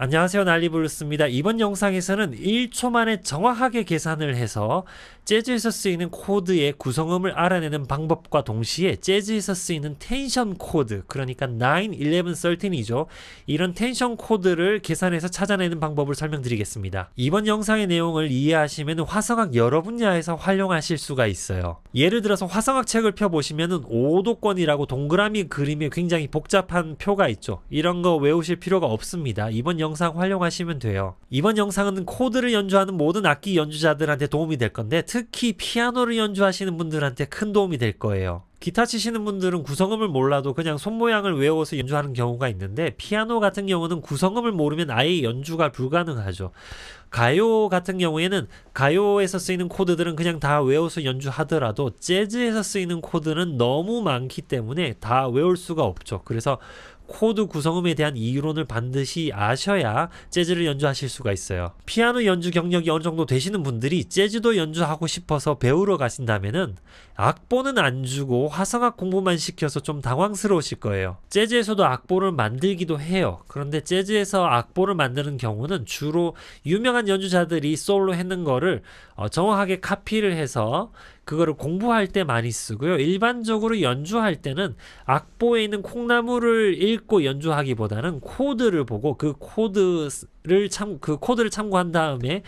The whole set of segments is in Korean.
안녕하세요, 난리블루스입니다. 이번 영상에서는 1초 만에 정확하게 계산을 해서 재즈에서 쓰이는 코드의 구성음을 알아내는 방법과 동시에 재즈에서 쓰이는 텐션 코드, 그러니까 9, 11, 13이죠. 이런 텐션 코드를 계산해서 찾아내는 방법을 설명드리겠습니다. 이번 영상의 내용을 이해하시면 화성학 여러 분야에서 활용하실 수가 있어요. 예를 들어서 화성학 책을 펴보시면 오도권이라고 동그라미 그림에 굉장히 복잡한 표가 있죠. 이런 거 외우실 필요가 없습니다. 이번 영상 활용하시면 돼요. 이번 영상은 코드를 연주하는 모든 악기 연주자들한테 도움이 될 건데 특히 피아노를 연주하시는 분들한테 큰 도움이 될 거예요. 기타 치시는 분들은 구성음을 몰라도 그냥 손 모양을 외워서 연주하는 경우가 있는데 피아노 같은 경우는 구성음을 모르면 아예 연주가 불가능하죠. 가요 같은 경우에는 가요에서 쓰이는 코드들은 그냥 다 외워서 연주하더라도 재즈에서 쓰이는 코드는 너무 많기 때문에 다 외울 수가 없죠. 그래서 코드 구성음에 대한 이론을 반드시 아셔야 재즈를 연주하실 수가 있어요. 피아노 연주 경력이 어느 정도 되시는 분들이 재즈도 연주하고 싶어서 배우러 가신다면은 악보는 안 주고 화성악 공부만 시켜서 좀 당황스러우실 거예요. 재즈에서도 악보를 만들기도 해요. 그런데 재즈에서 악보를 만드는 경우는 주로 유명한 연주자들이 솔로 했는 거를 정확하게 카피를 해서 그거를 공부할 때 많이 쓰고요. 일반적으로 연주할 때는 악보에 있는 콩나물을 읽고 연주하기보다는 코드를 보고 그 코드를 참고한 다음에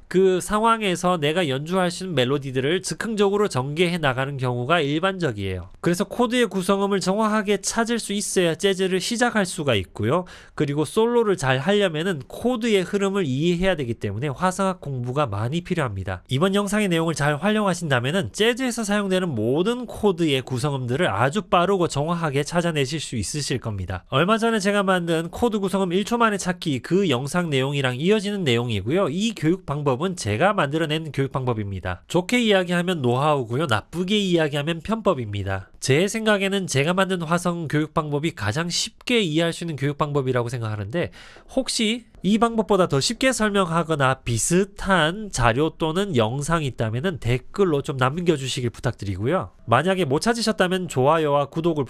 그 상황에서 내가 연주할 수 있는 멜로디들을 즉흥적으로 전개해 나가는 경우가 일반적이에요. 그래서 코드의 구성음을 정확하게 찾을 수 있어야 재즈를 시작할 수가 있고요. 그리고 솔로를 잘 하려면은 코드의 흐름을 이해해야 되기 때문에 화성학 공부가 많이 필요합니다. 이번 영상의 내용을 잘 활용하신다면은 재즈에서 사용되는 모든 코드의 구성음들을 아주 빠르고 정확하게 찾아내실 수 있으실 겁니다. 얼마 전에 제가 만든 코드 구성음 1초 만에 찾기 그 영상 내용이랑 이어지는 내용이고요. 이 교육 방법은 제가 만들어낸 교육 방법입니다. 좋게 이야기하면 노하우고요. 나쁘게 이야기하면 편법입니다. 제 생각에는 제가 만든 화성 교육 방법이 가장 쉽게 이해할 수 있는 교육 방법이라고 생각하는데 혹시 이 방법보다 더 쉽게 설명하거나 비슷한 자료 또는 영상이 있다면 댓글로 좀 남겨주시길 부탁드리고요. 만약에 못 찾으셨다면 좋아요와 구독을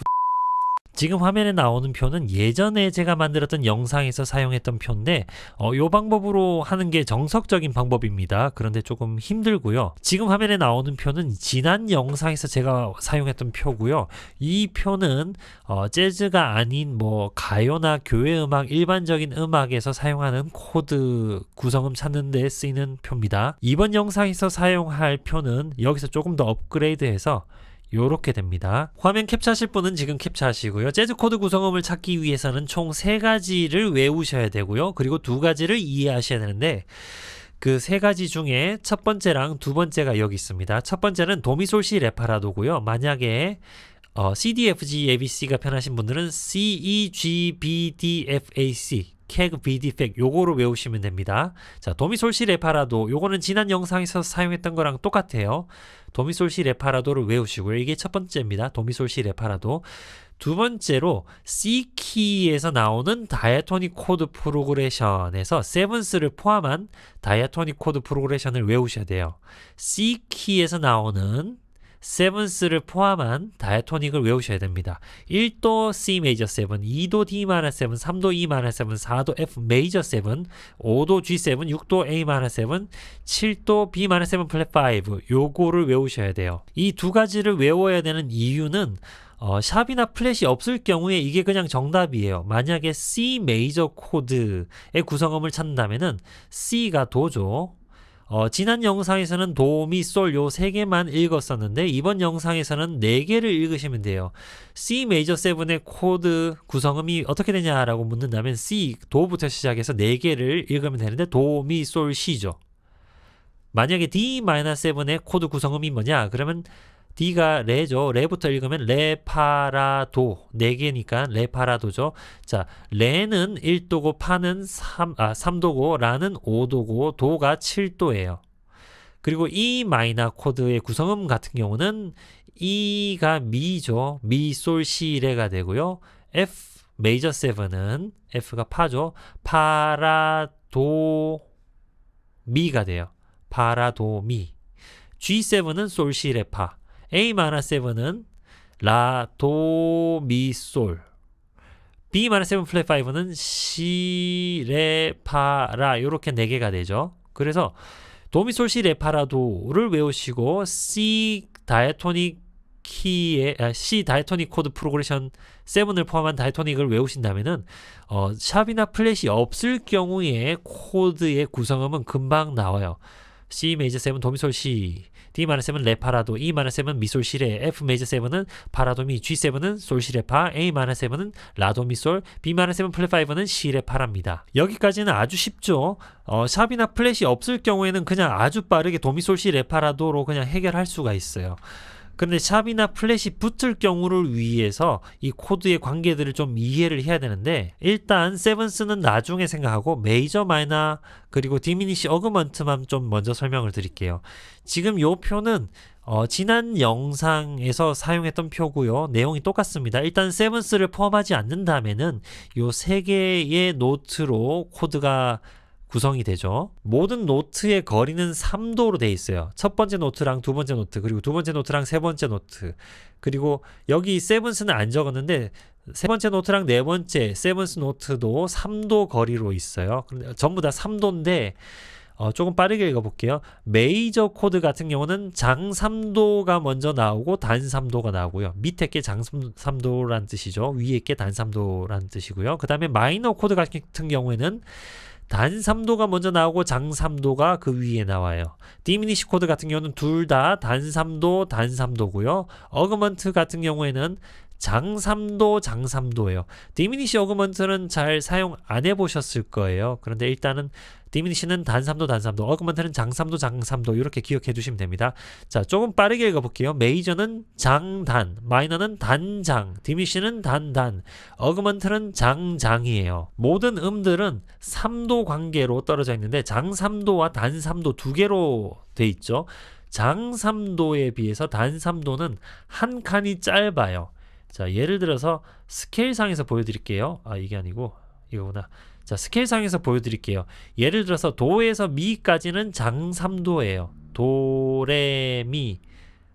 지금 화면에 나오는 표는 예전에 제가 만들었던 영상에서 사용했던 표인데 이 방법으로 하는 게 정석적인 방법입니다. 그런데 조금 힘들고요. 지금 화면에 나오는 표는 지난 영상에서 제가 사용했던 표고요. 이 표는 재즈가 아닌 뭐 가요나 교회 음악, 일반적인 음악에서 사용하는 코드 구성음 찾는 데 쓰이는 표입니다. 이번 영상에서 사용할 표는 여기서 조금 더 업그레이드해서 요렇게 됩니다. 화면 캡처하실 분은 지금 캡처하시고요. 재즈 코드 구성음을 찾기 위해서는 총 3가지를 외우셔야 되고요. 그리고 2가지를 이해하셔야 되는데 그 3가지 중에 첫 번째랑 두 번째가 여기 있습니다. 첫 번째는 도미솔시 레파라도고요. 만약에 C, D, F, G, A, B, C가 편하신 분들은 C, E, G, B, D, F, A, C 캐그, BD, 팩 요거로 외우시면 됩니다. 자, 도미솔시 레파라도 요거는 지난 영상에서 사용했던 거랑 똑같아요. 도미솔시 레파라도를 외우시고요. 이게 첫 번째입니다. 도미솔시 레파라도. 두 번째로 C키에서 나오는 다이아토닉 코드 프로그레션에서 세븐스를 포함한 다이아토닉 코드 프로그레션을 외우셔야 돼요. C키에서 나오는 세븐스를 포함한 다이아토닉을 외우셔야 됩니다. 1도 C 메이저 7, 2도 D 마이너 7, 3도 E 마이너 7, 4도 F 메이저 7, 5도 G7, 6도 A 마이너 7, 7도 B 마이너 7 플랫 5 요거를 외우셔야 돼요. 이 2가지를 외워야 되는 이유는 샵이나 플랫이 없을 경우에 이게 그냥 정답이에요. 만약에 C 메이저 코드의 구성음을 찾는다면은 C가 도죠. 지난 영상에서는 도, 미, 솔 요 3개만 읽었었는데 이번 영상에서는 4개를 읽으시면 돼요. C 메이저 7의 코드 구성음이 어떻게 되냐라고 묻는다면 C, 도부터 시작해서 4개를 읽으면 되는데 도, 미, 솔, 시죠. 만약에 D 마이너 7의 코드 구성음이 뭐냐? 그러면 D가 레죠. 레부터 읽으면 레, 파, 라, 도 4개니까 레, 파, 라, 도죠. 자, 레는 1도고 파는 3도고 라는 5도고 도가 7도예요. 그리고 E 마이너 코드의 구성음 같은 경우는 E가 미죠. 미, 솔, 시, 레가 되고요. F 메이저 7은 F가 파죠. 파, 라, 도, 미가 돼요. 파, 라, 도, 미. G7은 솔, 시, 레, 파. A 마이너 7은 라, 도, 미, 솔. B-7 플랫 5는 시, 레, 파, 라 이렇게 4개가 되죠. 그래서 도미솔 시, 레, 파, 라도를 외우시고 C 다이토닉 키의 C 다이토닉 코드 프로그레션 7을 포함한 다이토닉을 외우신다면은 샵이나 플랫이 없을 경우에 코드의 구성음은 금방 나와요. C 메이저 7 도미솔 시, D-7 레파라도, E-7 미솔 시레, F 메이저 7은 파라도미, G7은 솔 시레 파, A-7은 라도미솔, B-7 플랫 5는 시레 파랍니다. 여기까지는 아주 쉽죠. 샵이나 플랫이 없을 경우에는 그냥 아주 빠르게 도미솔 시 레파라도로 그냥 해결할 수가 있어요. 그런데 샵이나 플랫이 붙을 경우를 위해서 이 코드의 관계들을 좀 이해를 해야 되는데, 일단 세븐스는 나중에 생각하고 메이저 마이너 그리고 디미니시 어그먼트만 좀 먼저 설명을 드릴게요. 지금 요 표는 지난 영상에서 사용했던 표고요. 내용이 똑같습니다. 일단 세븐스를 포함하지 않는다면은 요 세 개의 노트로 코드가 구성이 되죠. 모든 노트의 거리는 3도로 되어 있어요. 첫 번째 노트랑 두 번째 노트, 그리고 두 번째 노트랑 세 번째 노트, 그리고 여기 세븐스는 안 적었는데 세 번째 노트랑 네 번째 세븐스 노트도 3도 거리로 있어요. 전부 다 3도인데 조금 빠르게 읽어볼게요. 메이저 코드 같은 경우는 장 3도가 먼저 나오고 단 3도가 나오고요. 밑에 게 장 3도란 뜻이죠. 위에 게 단 3도란 뜻이고요. 그 다음에 마이너 코드 같은 경우에는 단 3도가 먼저 나오고 장 3도가 그 위에 나와요. 디미니시 코드 같은 경우는 둘 다 단 3도, 단 3도고요. 어그먼트 같은 경우에는 장 3도, 장 3도예요. 디미니시 어그먼트는 잘 사용 안 해보셨을 거예요. 그런데 일단은 디미니시는 단 3도, 단 3도, 어그먼트는 장 3도, 장 3도 이렇게 기억해 두시면 됩니다. 자, 조금 빠르게 읽어볼게요. 메이저는 장단, 마이너는 단장, 디미니시는 단단, 어그먼트는 장장이에요. 모든 음들은 3도 관계로 떨어져 있는데 장 3도와 단 3도 두 개로 돼 있죠. 장 3도에 비해서 단 3도는 한 칸이 짧아요. 자, 예를 들어서 스케일상에서 보여드릴게요. 이게 아니고 이거구나. 자, 스케일상에서 보여드릴게요. 예를 들어서 도에서 미까지는 장 3도예요. 도, 레, 미.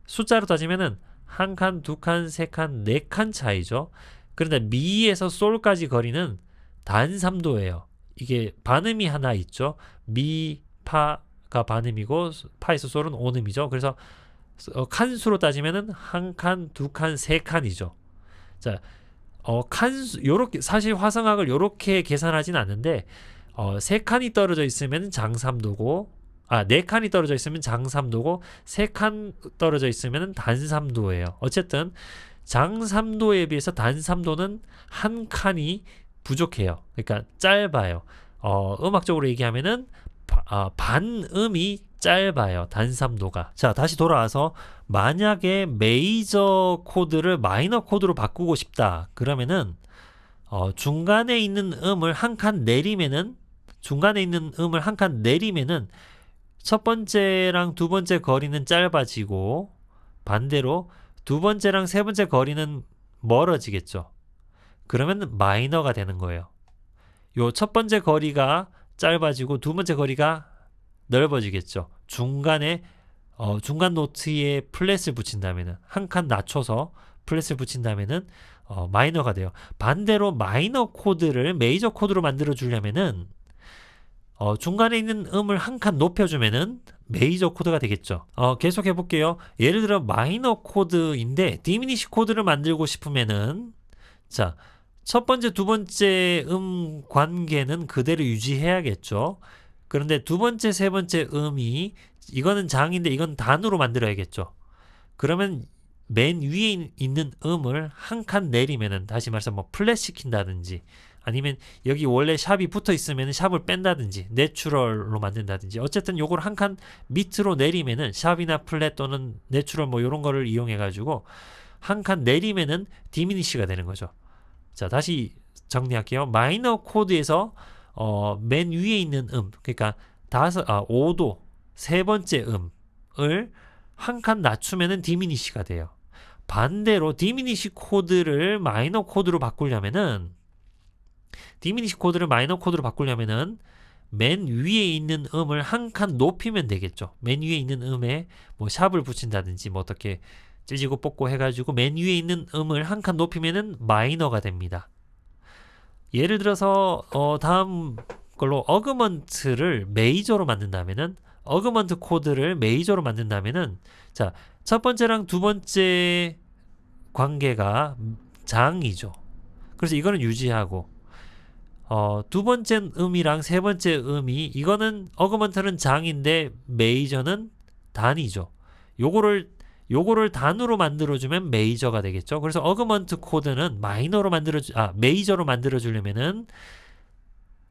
숫자로 따지면은 한 칸, 두 칸, 세 칸, 네 칸 차이죠. 그런데 미에서 솔까지 거리는 단 3도예요. 이게 반음이 하나 있죠. 미, 파가 반음이고 파에서 솔은 온음이죠. 그래서 칸수로 따지면은 한 칸, 두 칸, 세 칸이죠. 자, 칸수 요렇게 사실 화성학을 요렇게 계산하진 않는데 세 칸이 떨어져 있으면 장 3도고 네 칸이 떨어져 있으면 장 3도고 세 칸 떨어져 있으면 단 3도예요. 어쨌든 장 3도에 비해서 단 3도는 한 칸이 부족해요. 그러니까 짧아요. 음악적으로 얘기하면은 반음이 짧아요. 단 3도가. 자, 다시 돌아와서 만약에 메이저 코드를 마이너 코드로 바꾸고 싶다. 그러면은 중간에 있는 음을 한 칸 내리면은 첫 번째랑 두 번째 거리는 짧아지고 반대로 두 번째랑 세 번째 거리는 멀어지겠죠. 그러면 마이너가 되는 거예요. 요 첫 번째 거리가 짧아지고 두 번째 거리가 넓어지겠죠. 중간에 중간 노트에 플랫을 붙인다면은 한 칸 낮춰서 플랫을 붙인다면은 마이너가 돼요. 반대로 마이너 코드를 메이저 코드로 만들어 주려면은 중간에 있는 음을 한 칸 높여주면은 메이저 코드가 되겠죠. 계속 해볼게요. 예를 들어 마이너 코드인데 디미니시 코드를 만들고 싶으면은 자, 첫 번째, 두 번째 음 관계는 그대로 유지해야겠죠. 그런데 두 번째, 세 번째 음이 이거는 장인데 이건 단으로 만들어야겠죠. 그러면 맨 위에 있는 음을 한 칸 내리면은 다시 말해서 뭐 플랫 시킨다든지 아니면 여기 원래 샵이 붙어 있으면 샵을 뺀다든지 내추럴로 만든다든지 어쨌든 요걸 한 칸 밑으로 내리면은 샵이나 플랫 또는 내추럴 뭐 요런 거를 이용해 가지고 한 칸 내리면은 디미니시가 되는 거죠. 자, 다시 정리할게요. 마이너 코드에서 맨 위에 있는 그러니까 5도 세 번째 음을 한 칸 낮추면은 디미니시가 돼요. 반대로 디미니시 코드를 마이너 코드로 바꾸려면은 맨 위에 있는 음을 한 칸 높이면 되겠죠. 맨 위에 있는 음에 뭐 샵을 붙인다든지 뭐 어떻게 찢고 뽑고 해가지고 맨 위에 있는 음을 한 칸 높이면은 마이너가 됩니다. 예를 들어서 다음 걸로 어그먼트를 메이저로 만든다면은 어그먼트 코드를 메이저로 만든다면은 자, 첫 번째랑 두 번째 관계가 장이죠. 그래서 이거는 유지하고 두 번째 음이랑 세 번째 음이 이거는 어그먼트는 장인데 메이저는 단이죠. 요거를 단으로 만들어주면 메이저가 되겠죠. 그래서 어그먼트 코드는 메이저로 만들어주려면은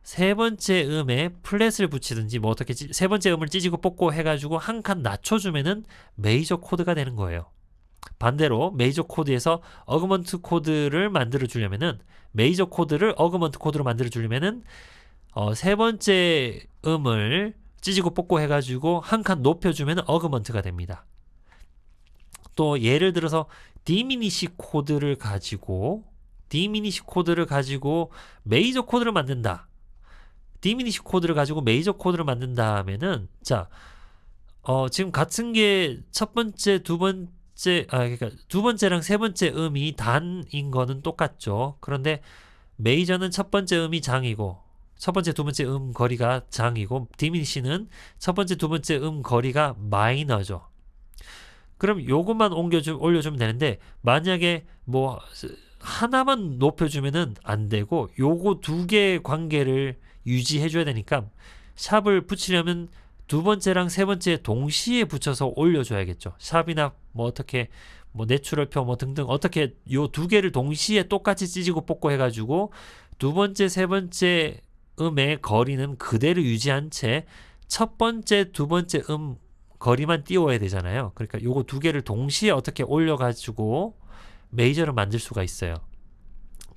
세 번째 음에 플랫을 붙이든지 뭐 어떻게 세 번째 음을 찢고 뽑고 해가지고 한 칸 낮춰주면은 메이저 코드가 되는 거예요. 반대로 메이저 코드에서 어그먼트 코드를 만들어 주려면은 메이저 코드를 어그먼트 코드로 만들어 주려면은 세 번째 음을 찢고 뽑고 해가지고 한 칸 높여주면 어그먼트가 됩니다. 또 예를 들어서 디미니시 코드를 가지고 메이저 코드를 만든다. 디미니시 코드를 가지고 메이저 코드를 만든다 하면은 자, 지금 같은 게 첫 번째, 그러니까 두 번째랑 세 번째 음이 단인 거는 똑같죠. 그런데 메이저는 첫 번째 음이 장이고 첫 번째, 두 번째 음 거리가 장이고 디미니시는 첫 번째, 두 번째 음 거리가 마이너죠. 그럼 요것만 올려주면 되는데 만약에 뭐 하나만 높여주면은 안 되고 요거 두 개의 관계를 유지해줘야 되니까 샵을 붙이려면 두 번째랑 세 번째 동시에 붙여서 올려줘야겠죠. 샵이나 뭐 어떻게 뭐 내추럴표 뭐 등등 어떻게 요 두 개를 동시에 똑같이 찢고 뽑고 해가지고 두 번째, 세 번째 음의 거리는 그대로 유지한 채 첫 번째, 두 번째 음 거리만 띄워야 되잖아요. 그러니까 요거 두 개를 동시에 어떻게 올려가지고 메이저를 만들 수가 있어요.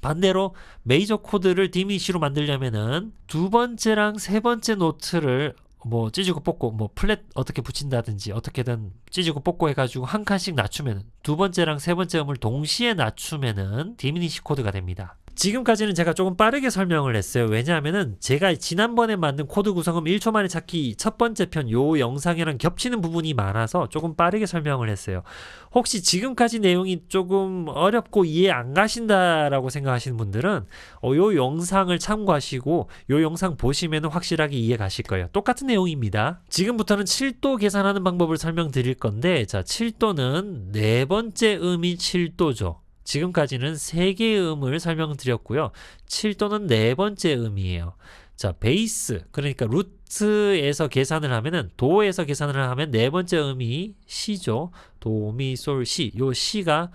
반대로 메이저 코드를 디미니시로 만들려면은 두 번째랑 세 번째 노트를 뭐 찢고 뽑고 뭐 플랫 어떻게 붙인다든지 어떻게든 찢고 뽑고 해가지고 한 칸씩 낮추면은 두 번째랑 세 번째 음을 동시에 낮추면은 디미니시 코드가 됩니다. 지금까지는 제가 조금 빠르게 설명을 했어요. 왜냐하면은 제가 지난번에 만든 코드 구성음 1초 만에 찾기 첫 번째 편 요 영상이랑 겹치는 부분이 많아서 조금 빠르게 설명을 했어요. 혹시 지금까지 내용이 조금 어렵고 이해 안 가신다라고 생각하시는 분들은 요 영상을 참고하시고 요 영상 보시면 확실하게 이해 가실 거예요. 똑같은 내용입니다. 지금부터는 7도 계산하는 방법을 설명드릴 건데 자, 7도는 네 번째 음이 7도죠. 지금까지는 3개의 음을 설명드렸고요. 7도는 네 번째 음이에요. 자, 베이스, 그러니까 루트에서 계산을 하면은, 도에서 계산을 하면 네 번째 음이 시죠. 도, 미, 솔, 시. 요 시가,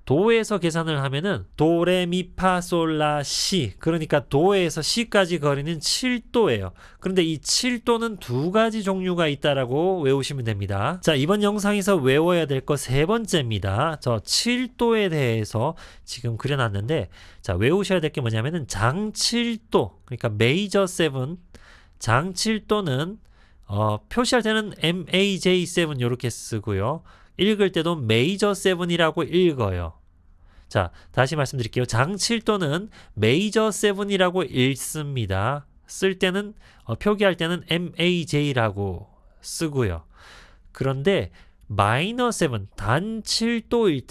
도에서 계산을 하면은, 도, 레, 미, 파, 솔, 라, 시. 그러니까 도에서 시까지 거리는 7도예요. 그런데 이 7도는 두 가지 종류가 있다라고 외우시면 됩니다. 자, 이번 영상에서 외워야 될 거 세 번째입니다. 저 7도에 대해서 지금 그려놨는데, 자, 외우셔야 될 게 뭐냐면은 장 7도, 그러니까 메이저 7, 장 7도는 표시할 때는 MAJ7 이렇게 쓰고요. 읽을 때도 메이저 7이라고 읽어요. 자, 다시 말씀드릴게요. 장 7도는 메이저 7이라고 읽습니다. 쓸 때는 표기할 때는 MAJ라고 쓰고요. 그런데 마이너 7, 단 7도일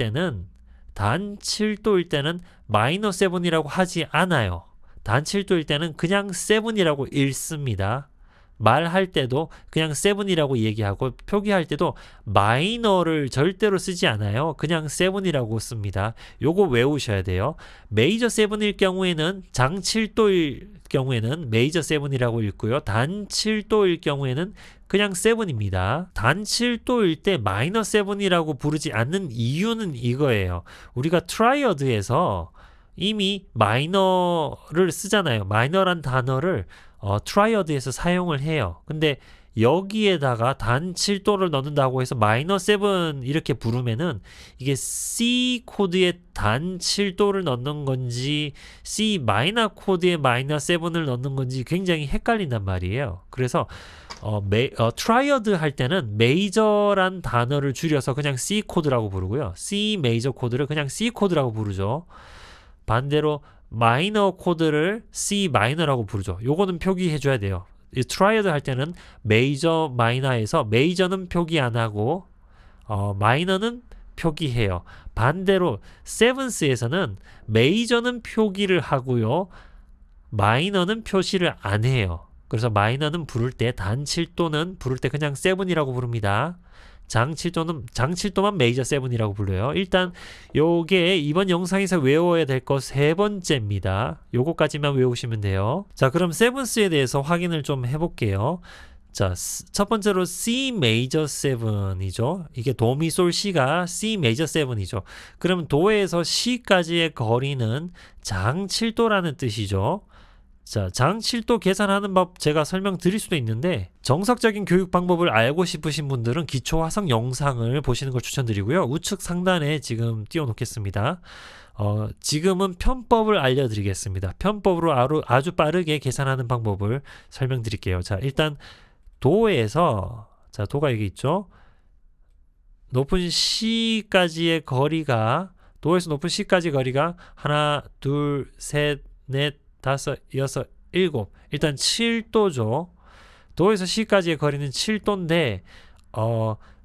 때는 마이너 7이라고 하지 않아요. 단 7도일 때는 그냥 7이라고 읽습니다. 말할 때도 그냥 7이라고 얘기하고 표기할 때도 마이너를 절대로 쓰지 않아요. 그냥 7이라고 씁니다. 요거 외우셔야 돼요. 메이저 7일 경우에는 장 7도일 경우에는 메이저 7이라고 읽고요. 단 7도일 경우에는 그냥 7입니다. 단 7도일 때 마이너 7이라고 부르지 않는 이유는 이거예요. 우리가 트라이어드에서 이미 마이너를 쓰잖아요. 마이너란 단어를 트라이어드에서 사용을 해요. 근데 여기에다가 단 7도를 넣는다고 해서 마이너 7 이렇게 부르면은 이게 C 코드에 단 7도를 넣는 건지 C 마이너 코드에 마이너 7을 넣는 건지 굉장히 헷갈린단 말이에요. 그래서 트라이어드 할 때는 메이저란 단어를 줄여서 그냥 C 코드라고 부르고요. C 메이저 코드를 그냥 C 코드라고 부르죠. 반대로 마이너 코드를 C 마이너라고 부르죠. 요거는 표기해 줘야 돼요. 이 트라이어드 할 때는 메이저 마이너에서 메이저는 표기 안 하고 마이너는 표기해요. 반대로 세븐스에서는 메이저는 표기를 하고요. 마이너는 표시를 안 해요. 그래서 마이너는 부를 때 단 7도는 부를 때 그냥 7이라고 부릅니다. 장 7도만 메이저 7이라고 불러요. 일단 요게 이번 영상에서 외워야 될 거 세 번째입니다. 요거까지만 외우시면 돼요. 자, 그럼 세븐스에 대해서 확인을 좀 해볼게요. 자, 첫 번째로 C 메이저 7이죠. 이게 도미솔 C가 C 메이저 7이죠. 그럼 도에서 C까지의 거리는 장 7도라는 뜻이죠. 자, 장 7도 계산하는 법 제가 설명드릴 수도 있는데 정석적인 교육 방법을 알고 싶으신 분들은 기초 화성 영상을 보시는 걸 추천드리고요. 우측 상단에 지금 띄워놓겠습니다. 지금은 편법을 알려드리겠습니다. 편법으로 아주 빠르게 계산하는 방법을 설명드릴게요. 자, 일단 도에서, 자, 도가 여기 있죠. 높은 C까지의 거리가, 도에서 높은 C까지 거리가 하나, 둘, 셋, 넷, 다섯, 여섯, 일곱. 일단 7도죠. 도에서 C까지의 거리는 7도인데,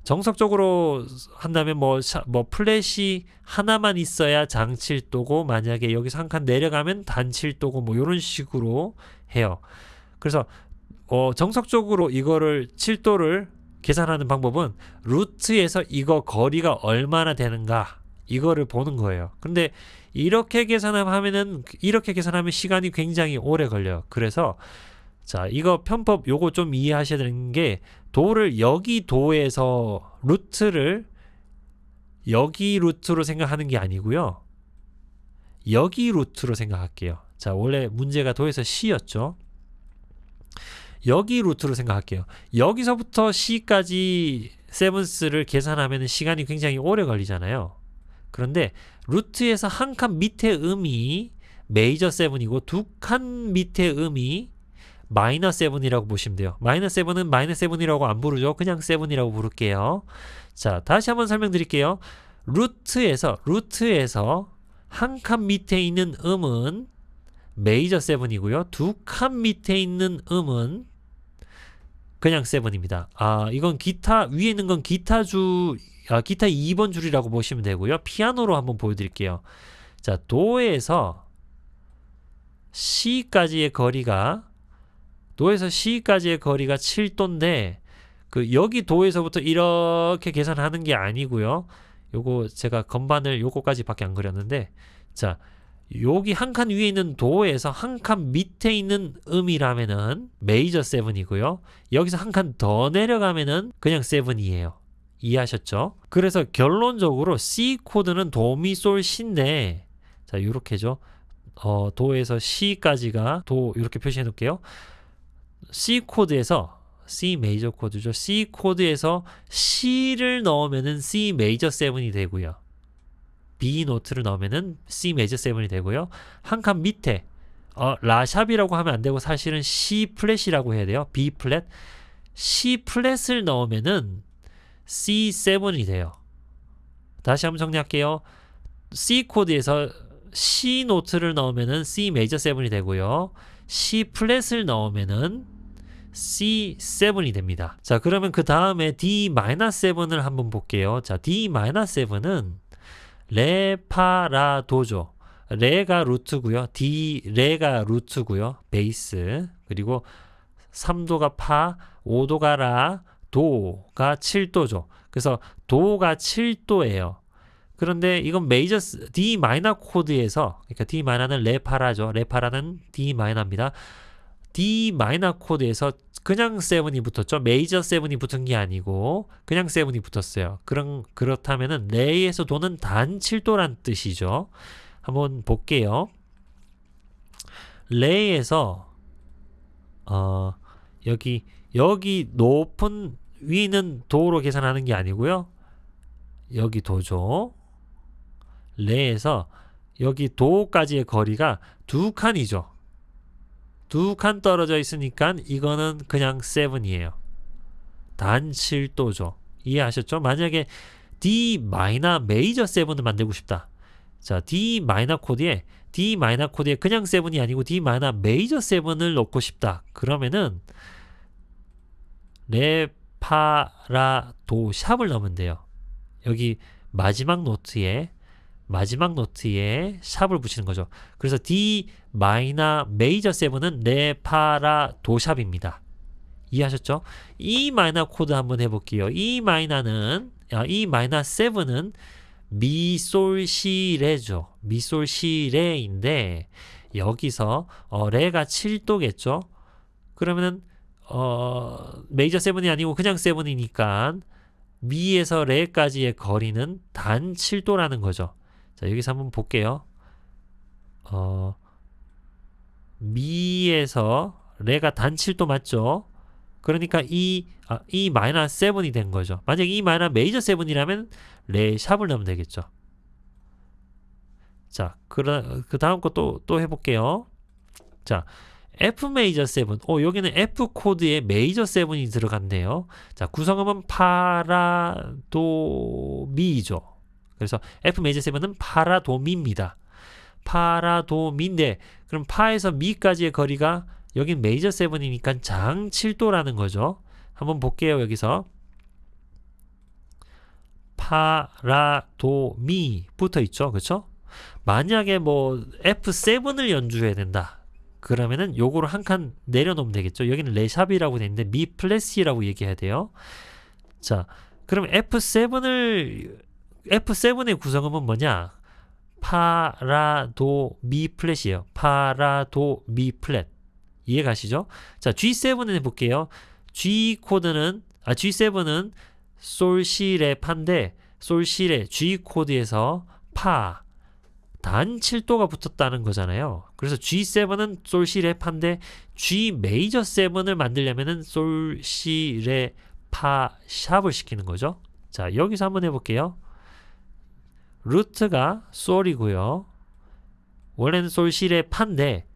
정석적으로 한다면 뭐 플랫이 하나만 있어야 장 7도고, 만약에 여기서 한 칸 내려가면 단 7도고, 뭐, 이런 식으로 해요. 그래서, 정석적으로 이거를 7도를 계산하는 방법은 루트에서 이거 거리가 얼마나 되는가, 이거를 보는 거예요. 근데 이렇게 계산하면 시간이 굉장히 오래 걸려요. 그래서 자, 이거 편법 요거 좀 이해하셔야 되는 게, 도를 여기 도에서 루트를 여기 루트로 생각하는 게 아니고요. 여기 루트로 생각할게요. 자, 원래 문제가 도에서 C였죠. 여기 루트로 생각할게요. 여기서부터 C까지 세븐스를 계산하면 시간이 굉장히 오래 걸리잖아요. 그런데 루트에서 한 칸 밑에 음이 메이저 7이고 두 칸 밑에 음이 마이너 7이라고 보시면 돼요. 마이너 7은 마이너 7이라고 안 부르죠. 그냥 7이라고 부를게요. 자, 다시 한번 설명드릴게요. 루트에서 한 칸 밑에 있는 음은 메이저 7이고요. 두 칸 밑에 있는 음은 그냥 7입니다. 이건 기타, 위에 있는 건 기타 2번 줄이라고 보시면 되고요. 피아노로 한번 보여드릴게요. 자, 도에서 C까지의 거리가 7도인데, 여기 도에서부터 이렇게 계산하는 게 아니고요. 요거 제가 건반을 요거까지 밖에 안 그렸는데, 자, 여기 한 칸 위에 있는 도에서 한 칸 밑에 있는 음이라면은 메이저 7이고요. 여기서 한 칸 더 내려가면은 그냥 7이에요. 이해하셨죠? 그래서 결론적으로 C 코드는 도미솔 C인데, 자, 요렇게죠. 도에서 C까지가 이렇게 표시해 놓을게요. C 코드에서, C 메이저 코드죠. C 코드에서 C를 넣으면은 C 메이저 7이 되고요. B 노트를 넣으면은 C 메이저 7이 되고요. 한 칸 밑에 라샵이라고 하면 안 되고 사실은 C 플랫이라고 해야 돼요. B 플랫. C 플랫을 넣으면은 C 7이 돼요. 다시 한번 정리할게요. C 코드에서 C 노트를 넣으면은 C 메이저 7이 되고요. C 플랫을 넣으면은 C 7이 됩니다. 자, 그러면 그 다음에 D-7을 한번 볼게요. 자, D-7은 레파라도죠. 레가 루트고요. 레가 루트고요. 베이스. 그리고 3도가 파, 5도가 라, 도가 7도죠. 그래서 도가 7도예요. 그런데 이건 메이저 D 마이너 코드에서, 그러니까 D 마이너는 레파라죠. 레파라는 D 마이너입니다. D 마이너 코드에서 그냥 7이 붙었죠. 메이저 7이 붙은 게 아니고 그냥 7이 붙었어요. 그렇다면은 레에서 도는 단 7도란 뜻이죠. 한번 볼게요. 레에서 여기 높은 위는 도로 계산하는 게 아니고요. 여기 도죠. 레에서 여기 도까지의 거리가 두 칸이죠. 두 칸 떨어져 있으니까 이거는 그냥 7이에요. 단 7도죠. 이해하셨죠? 만약에 D 마이너 메이저 7을 만들고 싶다. 자, D 마이너 코드에 그냥 7이 아니고 D 마이너 메이저 7을 넣고 싶다. 그러면은 레파라도 샵을 넣으면 돼요. 여기 마지막 노트에 마지막 노트에 샵을 붙이는 거죠. 그래서 D 마이너 메이저 7은 레, 파, 라, 도 샵입니다. 이해하셨죠? E 마이너 코드 한번 해볼게요. E 마이너 7은 미, 솔, 시, 레죠. 미, 솔, 시, 레인데 여기서 레가 7도겠죠? 그러면은 메이저 7이 아니고 그냥 7이니까 미에서 레까지의 거리는 단 7도라는 거죠. 자, 여기서 한번 볼게요. 미에서 레가 단 7도 맞죠? 그러니까 E 마이너 7이 된 거죠. 만약 E 마이너 메이저 7이라면 레 샵을 넣으면 되겠죠. 자, 그 다음 거 또 해볼게요. 자, F 메이저 7. 여기는 F 코드에 메이저 7이 들어갔네요. 자, 구성음은 파, 라, 도, 미죠. 그래서 F 메이저 7은 파, 라, 도, 미입니다. 파, 라, 도, 미인데 그럼 파에서 미까지의 거리가 여긴 메이저 7이니까 장 7도라는 거죠. 한번 볼게요. 여기서 파, 라, 도, 미 붙어 있죠. 그렇죠? 만약에 뭐 F7을 연주해야 된다. 그러면은 요거를 한 칸 내려놓으면 되겠죠. 여기는 레샵이라고 되어 있는데 미 플랫이라고 얘기해야 돼요. 자, 그럼 F7의 구성음은 뭐냐? 파, 라, 도, 미 플랫이에요. 파, 라, 도, 미 플랫. 이해 가시죠? 자, G7을 해볼게요. G7은 솔, 시, 레, 파인데 솔, 시, 레, G 코드에서 파 단 7도가 붙었다는 거잖아요. 그래서 G7은 솔, 시, 레, 파인데 G 메이저 7을 만들려면은 솔, 시, 레, 파, 샵을 시키는 거죠. 자, 여기서 한번 해볼게요. 루트가 솔이고요. 원래는 솔, 시, 레, 파인데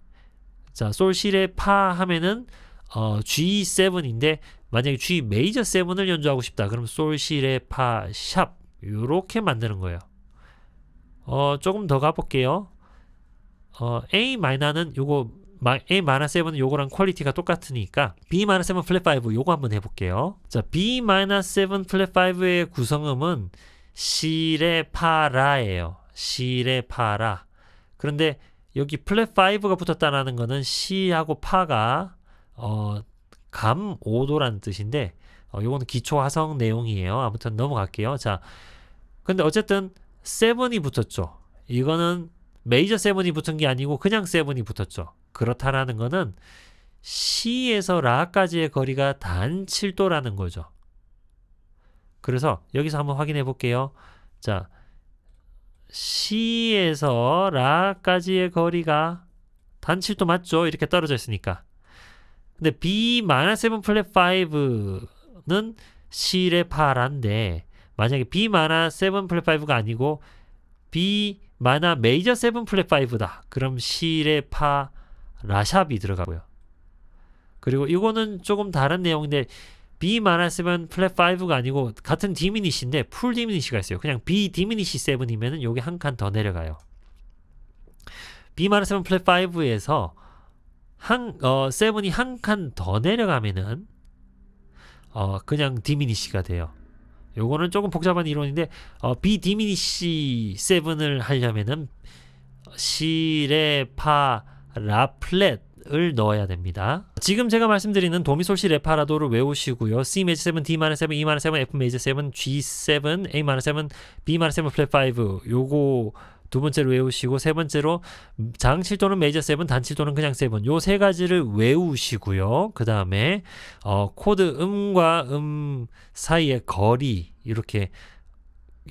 자, 솔, 시, 레, 파 하면은 G7인데 만약에 G 메이저 7을 연주하고 싶다. 그럼 솔, 시, 레, 파, 샵 요렇게 만드는 거예요. 조금 더 가볼게요. A 마이너는 요거 A 마이너 7은 요거랑 퀄리티가 똑같으니까 B 마이너 7 플랫 5 요거 한번 해볼게요. 자, B 마이너 7 플랫 5의 구성음은 시, 레, 파, 라예요. 시, 레, 파, 라. 그런데 여기 플랫 5가 붙었다는 거는 시하고 파가 감 5도라는 뜻인데 요거는 기초 화성 내용이에요. 아무튼 넘어갈게요. 자, 근데 어쨌든 7이 붙었죠. 이거는 메이저 7이 붙은 게 아니고 그냥 7이 붙었죠. 그렇다라는 거는 C에서 라까지의 거리가 단 7도라는 거죠. 그래서 여기서 한번 확인해 볼게요. 자, C에서 라까지의 거리가 단 7도 맞죠? 이렇게 떨어져 있으니까. 근데 B-7 플랫 5는 C, 레, 파, 라인데 만약에 B-7 플랫 5가 아니고 B 마이너 메이저 7 플랫 5다. 그럼 C, 레, 파, 라샵이 들어가고요. 그리고 이거는 조금 다른 내용인데 B-7 플랫 5가 아니고 같은 디미니시인데 풀 디미니시가 있어요. 그냥 B 디미니시 7이면은 요게 한 칸 더 내려가요. B-7 플랫 5에서 7이 한 칸 더 내려가면은 그냥 디미니시가 돼요. 요거는 조금 복잡한 이론인데 B 디미니시 7을 하려면은 시, 레, 파, 라 플랫을 넣어야 됩니다. 지금 제가 말씀드리는 도미, 솔, 시, 레, 파, 라도를 외우시고요. C 메이저 7, D 마이너 7, E 마이너 7, F 메이저 7, G7, A 마이너 7, B 마이너 7 플랫 5 요거 두 번째로 외우시고 세 번째로 장 7도는 메이저 7, 단 7도는 그냥 7 요 세 가지를 외우시고요. 그 다음에 코드 음과 음 사이의 거리 이렇게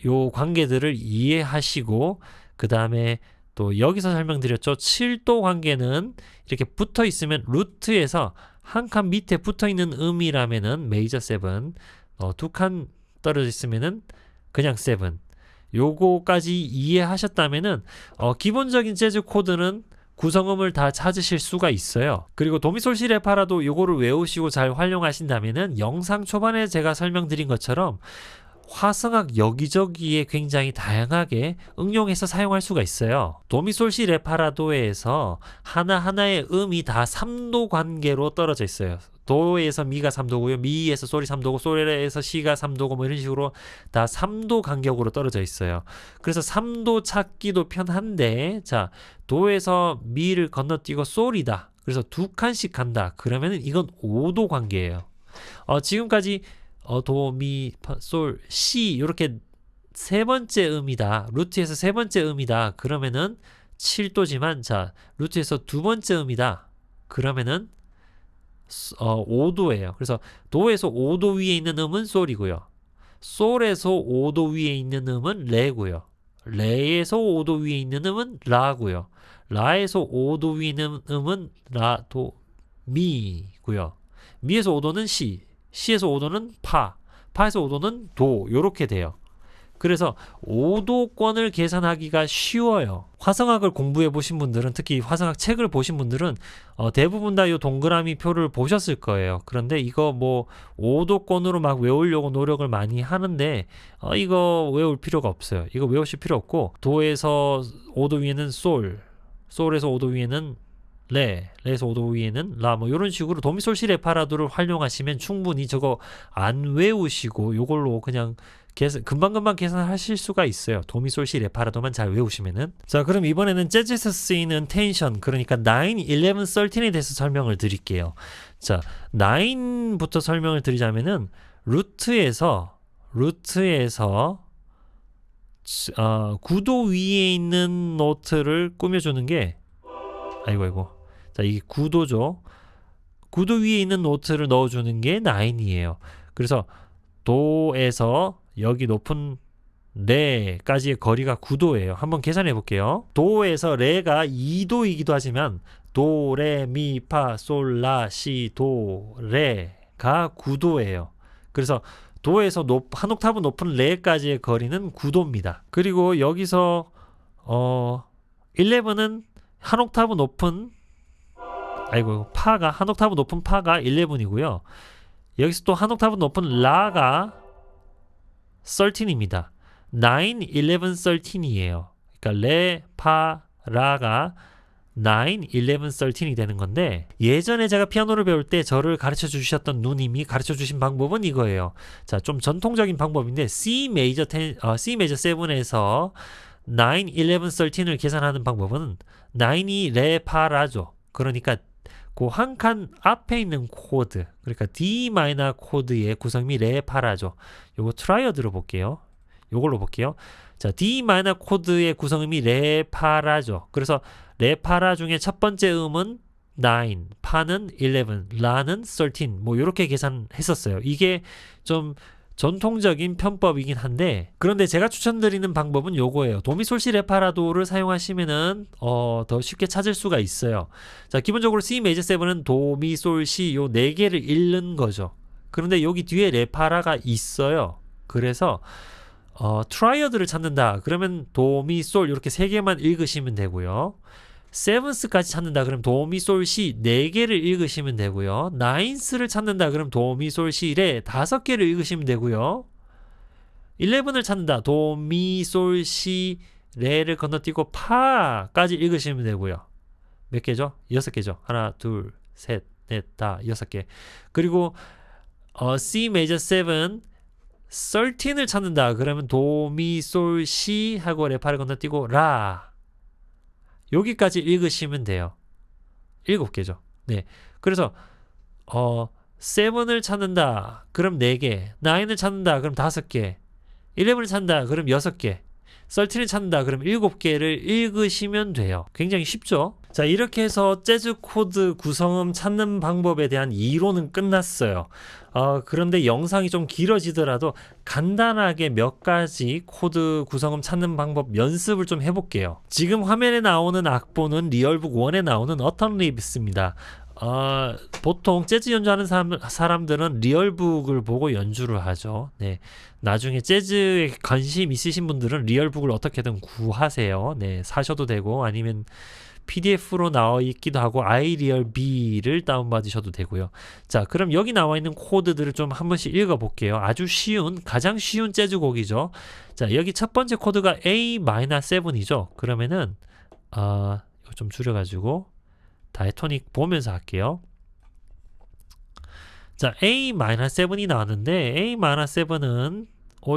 요 관계들을 이해하시고 그 다음에 또 여기서 설명드렸죠. 7도 관계는 이렇게 붙어 있으면 루트에서 한 칸 밑에 붙어 있는 음이라면은 메이저 7, 두 칸 떨어져 있으면은 그냥 7. 요거까지 이해하셨다면은 기본적인 재즈 코드는 구성음을 다 찾으실 수가 있어요. 그리고 도미솔, 시, 레, 파라도 요거를 외우시고 잘 활용하신다면은 영상 초반에 제가 설명드린 것처럼 화성학 여기저기에 굉장히 다양하게 응용해서 사용할 수가 있어요. 도미솔, 시, 레, 파라도에서 하나하나의 음이 다 3도 관계로 떨어져 있어요. 도에서 미가 3도고요. 미에서 솔이 3도고 솔에서 시가 3도고 뭐 이런 식으로 다 3도 간격으로 떨어져 있어요. 그래서 3도 찾기도 편한데 자, 도에서 미를 건너뛰고 솔이다. 그래서 두 칸씩 간다. 그러면은 이건 5도 관계예요. 지금까지 도, 미, 파, 솔, 시 이렇게 세 번째 음이다. 루트에서 세 번째 음이다. 그러면은 7도지만 자, 루트에서 두 번째 음이다. 그러면은 5도예요. 그래서 도에서 5도 위에 있는 음은 솔이고요. 솔에서 5도 위에 있는 음은 레고요. 레에서 5도 위에 있는 음은 라고요. 라에서 5도 위에 있는 음은 라, 도, 미고요. 미에서 5도는 시, 시에서 5도는 파, 파에서 5도는 도 요렇게 돼요. 그래서 5도권을 계산하기가 쉬워요. 화성학을 공부해 보신 분들은 특히 화성학 책을 보신 분들은 대부분 다 이 동그라미 표를 보셨을 거예요. 그런데 이거 뭐 5도권으로 막 외우려고 노력을 많이 하는데 이거 외울 필요가 없어요. 이거 외우실 필요 없고 도에서 5도 위에는 솔, 솔에서 5도 위에는 레, 레에서 5도 위에는 라, 뭐 이런 식으로 도미솔시레파라도를 활용하시면 충분히 저거 안 외우시고 요걸로 그냥 금방금방 계산하실 수가 있어요. 도미솔시 레파라도만 잘 외우시면은. 자, 그럼 이번에는 재즈에서 쓰이는 텐션, 그러니까 9, 11, 13에 대해서 설명을 드릴게요. 자, 9부터 설명을 드리자면은 루트에서 9도 위에 있는 노트를 꾸며주는 게 아이고 자, 이게 9도죠. 9도 위에 있는 노트를 넣어주는 게 9이에요. 그래서 도에서 여기 높은 레까지의 거리가 9도예요. 한번 계산해 볼게요. 도에서 레가 2도이기도 하지만 도, 레, 미, 파, 솔, 라, 시, 도, 레가 9도예요. 그래서 도에서 한 옥타브 높은 레까지의 거리는 9도입니다. 그리고 여기서 11은 한 옥타브 높은 한 옥타브 높은 파가 11이고요. 여기서 또 한 옥타브 높은 라가 13입니다. 9, 11, 13이에요. 그러니까 레, 파, 라가 9, 11, 13이 되는 건데 예전에 제가 피아노를 배울 때 저를 가르쳐 주셨던 누님이 가르쳐 주신 방법은 이거예요. 자, 좀 전통적인 방법인데 C 메이저 7에서 9, 11, 13을 계산하는 방법은 9이 레, 파, 라죠. 그러니까 그 한 칸 앞에 있는 코드, 그러니까 D 마이너 코드의 구성이 레, 파, 라죠. 요거 트라이어드로 볼게요. 요걸로 볼게요. 자, D 마이너 코드의 구성음이 레, 파, 라죠. 그래서 레, 파, 라 중에 첫 번째 음은 9, 파는 11, 라는 13. 뭐 요렇게 계산했었어요. 이게 좀 전통적인 편법이긴 한데 그런데 제가 추천드리는 방법은 요거예요. 도미솔시 레파라도를 사용하시면은 더 쉽게 찾을 수가 있어요. 자, 기본적으로 C 메이저 7은 도미솔시 요 4개를 읽는 거죠. 그런데 여기 뒤에 레파라가 있어요. 그래서 트라이어드를 찾는다. 그러면 도미솔 이렇게 3개만 읽으시면 되고요. 세븐스까지 찾는다. 그럼 도미솔시 4개를 읽으시면 되고요. 나인스를 찾는다. 그럼 도미솔시 레 5개를 읽으시면 되고요. 11을 찾는다. 도미솔시 레를 건너뛰고 파까지 읽으시면 되고요. 몇 개죠? 6개죠. 하나, 둘, 셋, 넷, 다 6개. 그리고 C 메이저 7 13을 찾는다. 그러면 도미솔시 하고 레파를 건너뛰고 라 여기까지 읽으시면 돼요. 7개죠. 네. 그래서 7을 찾는다. 그럼 4개. 9을 찾는다. 그럼 5개. 11을 찾는다. 그럼 6개. 13을 찾는다. 그럼 7개를 읽으시면 돼요. 굉장히 쉽죠? 자, 이렇게 해서 재즈 코드 구성음 찾는 방법에 대한 이론은 끝났어요. 그런데 영상이 좀 길어지더라도 간단하게 몇 가지 코드 구성음 찾는 방법 연습을 좀 해볼게요. 지금 화면에 나오는 악보는 리얼북 1에 나오는 어떤 리브스입니다. 보통 재즈 연주하는 사람들은 리얼북을 보고 연주를 하죠. 네. 나중에 재즈에 관심 있으신 분들은 리얼북을 어떻게든 구하세요. 네. 사셔도 되고 아니면 PDF로 나와 있기도 하고 iRealB를 다운받으셔도 되고요. 자, 그럼 여기 나와 있는 코드들을 좀 한 번씩 읽어볼게요. 아주 가장 쉬운 재즈 곡이죠. 자, 여기 첫 번째 코드가 A-7이죠. 그러면은 이거 좀 줄여가지고 다이토닉 보면서 할게요. 자, A-7이 나왔는데 A-7은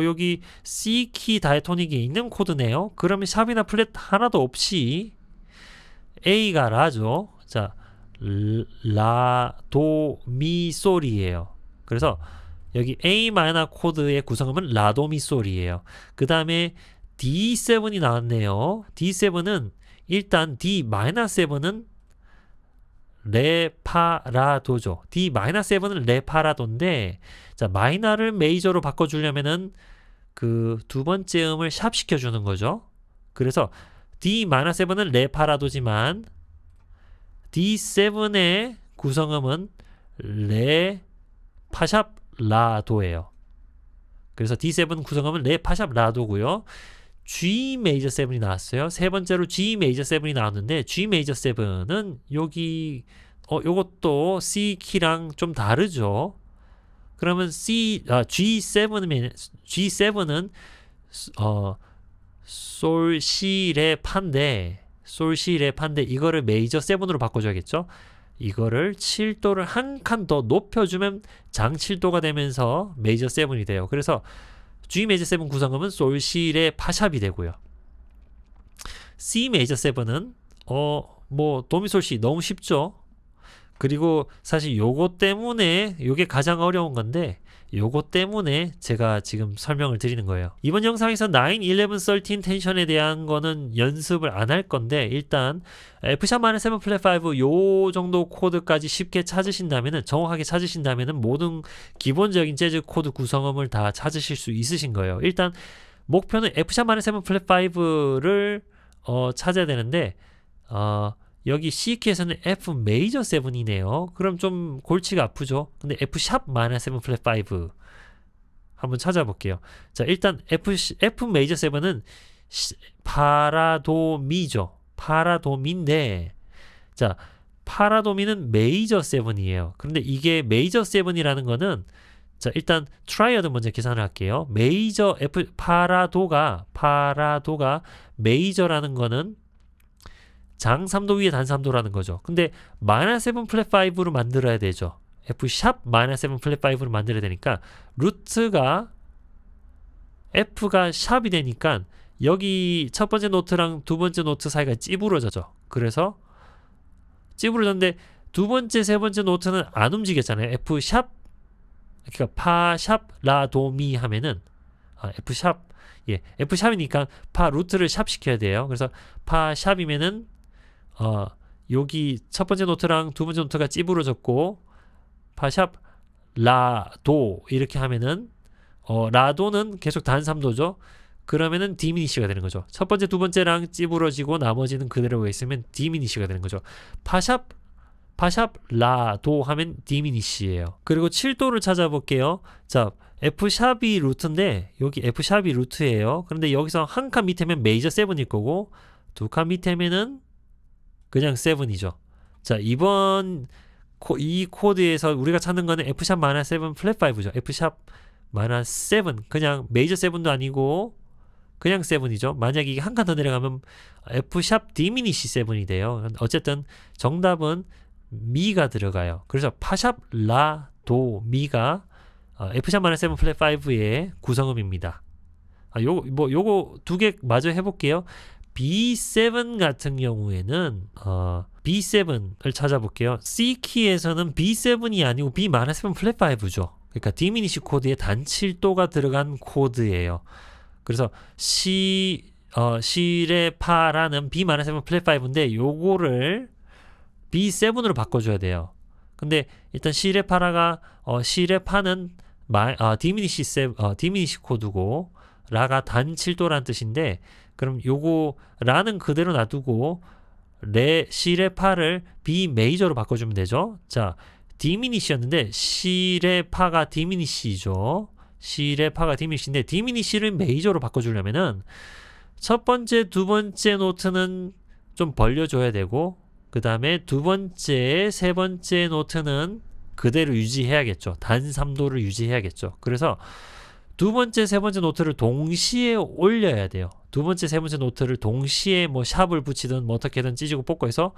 여기 C키 다이토닉이 있는 코드네요. 그러면 샵이나 플랫 하나도 없이 A가 라죠. 자, 라, 도, 미, 솔이에요. 그래서 여기 A 마이너 코드의 구성음은 라, 도, 미, 솔이에요. 그 다음에 D7이 나왔네요. D7은 일단 D-7은 레, 파, 라, 도죠. D-7은 레, 파, 라, 도인데 자, 마이너를 메이저로 바꿔주려면은 그 두 번째 음을 샵 시켜주는 거죠. 그래서 D-7은 레, 파, 라, 도지만 D7의 구성음은 레, 파샵, 라, 도예요. 그래서 D7 구성음은 레, 파샵, 라, 도고요. G 메이저 7이 나왔어요. 세 번째로 G 메이저 7이 나왔는데 G 메이저 7은 여기 요것도 C 키랑 좀 다르죠. 그러면 G7은 솔, 시, 레, 파인데 솔, 시, 레, 파인데 이거를 메이저 7으로 바꿔줘야겠죠. 이거를 7도를 한 칸 더 높여주면 장 7도가 되면서 메이저 7이 돼요. 그래서 G 메이저 7 구성음은 솔, 시, 레, 파샵이 되고요. C 메이저 7은 뭐 도미솔, 시 너무 쉽죠. 그리고 사실 요거 때문에 요게 가장 어려운 건데 요거 때문에 제가 지금 설명을 드리는 거예요. 이번 영상에서 9, 11, 13 텐션에 대한 거는 연습을 안 할 건데 일단 F#-7 플랫 5 요 정도 코드까지 쉽게 찾으신다면은 정확하게 찾으신다면은 모든 기본적인 재즈 코드 구성음을 다 찾으실 수 있으신 거예요. 일단 목표는 F#-7 플랫 5를 찾아야 되는데 여기 C키에서는 F 메이저 7이네요. 그럼 좀 골치가 아프죠. 근데 F#-7 플랫 5 한번 찾아볼게요. 자, 일단 F 메이저 7은 파라도미죠. 파라도미인데 자, 파라도미는 메이저 7이에요. 그런데 이게 메이저 7이라는 거는 자, 일단 트라이어드 먼저 계산을 할게요. 메이저 파라도가 메이저라는 거는 장 3도 위에 단 3도라는 거죠. 근데 -7 플랫 5로 만들어야 되죠. F#-7 플랫 5로 만들어야 되니까 루트가 F가 샵이 되니까 여기 첫 번째 노트랑 두 번째 노트 사이가 찌부러져죠. 그래서 찌부러졌는데 두 번째, 세 번째 노트는 안 움직였잖아요. F#, 그러니까 파, 샵, 라, 도, 미 하면은 F#, F#이니까 파 루트를 샵 시켜야 돼요. 그래서 파 샵이면은 여기 첫 번째 노트랑 두 번째 노트가 찌부러졌고 파샵 라도 이렇게 하면은 라도는 계속 단 3도죠. 그러면은 디미니시가 되는 거죠. 첫 번째 두 번째랑 찌부러지고 나머지는 그대로 있으면 디미니시가 되는 거죠. 파샵 라도 하면 디미니시예요. 그리고 7도를 찾아볼게요. 자, F샵이 루트인데 여기 F샵이 루트예요. 그런데 여기서 한 칸 밑에면 메이저 7일 거고 두 칸 밑에면은 그냥 7이죠. 자, 이번 이 코드에서 우리가 찾는 거는 F#-7 플랫 5죠. F#-7 그냥 메이저 7도 아니고 그냥 7이죠. 만약에 이게 한 칸 더 내려가면 F# 디미니시 7이 돼요. 어쨌든 정답은 미가 들어가요. 그래서 파샵 라 도 미가 F#-7 플랫 5의 구성음입니다. 요거 두 개 마저 해볼게요. B7 같은 경우에는 B7을 찾아볼게요. C키에서는 B7이 아니고 B-7 플랫 5죠. 그러니까 디미니시 코드에 단 7도가 들어간 코드예요. 그래서 시레 파라는 B-7 플랫 5인데 요거를 B7으로 바꿔줘야 돼요. 근데 일단 시레 파라가 시레 파는 디미니시 코드고 라가 단 7도라는 뜻인데 그럼 요거 라는 그대로 놔두고 시레 파를 B 메이저로 바꿔주면 되죠. 자, 디미니시였는데 시레 파가 디미니시죠. 시레 파가 디미니시인데 디미니시를 메이저로 바꿔주려면은 첫 번째, 두 번째 노트는 좀 벌려줘야 되고 그 다음에 두 번째, 세 번째 노트는 그대로 유지해야겠죠. 단 3도를 유지해야겠죠. 그래서 두 번째, 세 번째 노트를 동시에 올려야 돼요. 두 번째, 세 번째 노트를 동시에 뭐 샵을 붙이든 뭐 어떻게든 찢고 뽑고 해서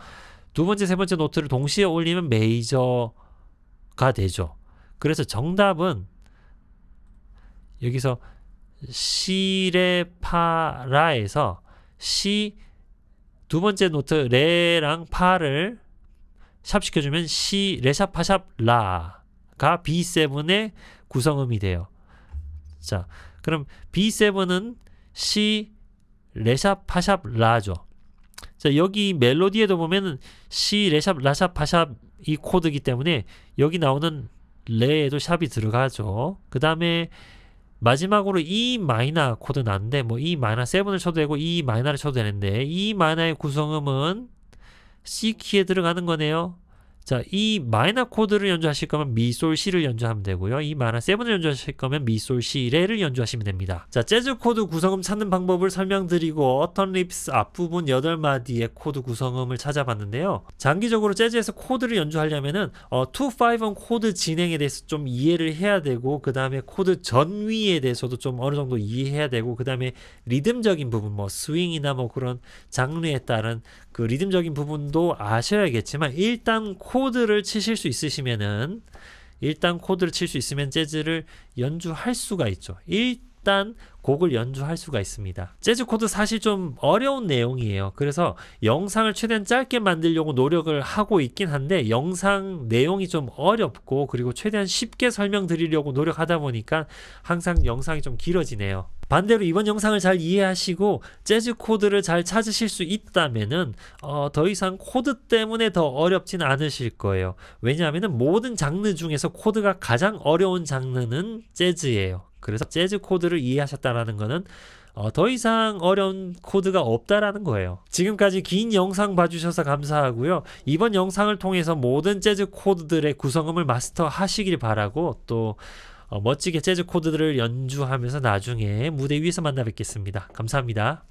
두 번째, 세 번째 노트를 동시에 올리면 메이저가 되죠. 그래서 정답은 여기서 시레파라에서 시 두 번째 노트 레랑 파를 샵 시켜주면 시 레샵 파샵 라가 B7의 구성음이 돼요. 자, 그럼 B7은 시 레샵 파샵 라죠. 자, 여기 멜로디에도 보면은 시 레샵 라샵 파샵 이 코드이기 때문에 여기 나오는 레에도 샵이 들어가죠. 그 다음에 마지막으로 E 마이너 코드 나는데 뭐 E 마이너 7을 쳐도 되고 E 마이너를 쳐도 되는데 E 마이너의 구성음은 C 키에 들어가는 거네요. 자, 이 마이너 코드를 연주하실 거면 미, 솔, 시를 연주하면 되고요. 이 마이너 7을 연주하실 거면 미, 솔, 시, 레를 연주하시면 됩니다. 자, 재즈 코드 구성음 찾는 방법을 설명드리고 어떤 립스 앞부분 8마디의 코드 구성음을 찾아봤는데요. 장기적으로 재즈에서 코드를 연주하려면은 2-5은 코드 진행에 대해서 좀 이해를 해야 되고 그 다음에 코드 전위에 대해서도 좀 어느 정도 이해해야 되고 그 다음에 리듬적인 부분 뭐 스윙이나 뭐 그런 장르에 따른 그 리듬적인 부분도 아셔야겠지만 일단 코드를 치실 수 있으시면은 코드를 칠 수 있으면 재즈를 연주할 수가 있죠. 일단 곡을 연주할 수가 있습니다. 재즈 코드 사실 좀 어려운 내용이에요. 그래서 영상을 최대한 짧게 만들려고 노력을 하고 있긴 한데 영상 내용이 좀 어렵고 그리고 최대한 쉽게 설명드리려고 노력하다 보니까 항상 영상이 좀 길어지네요. 반대로 이번 영상을 잘 이해하시고 재즈 코드를 잘 찾으실 수 있다면은 더 이상 코드 때문에 더 어렵진 않으실 거예요. 왜냐하면은 모든 장르 중에서 코드가 가장 어려운 장르는 재즈예요. 그래서 재즈 코드를 이해하셨다라는 거는 더 이상 어려운 코드가 없다라는 거예요. 지금까지 긴 영상 봐주셔서 감사하고요. 이번 영상을 통해서 모든 재즈 코드들의 구성음을 마스터하시길 바라고 또 멋지게 재즈 코드들을 연주하면서 나중에 무대 위에서 만나 뵙겠습니다. 감사합니다.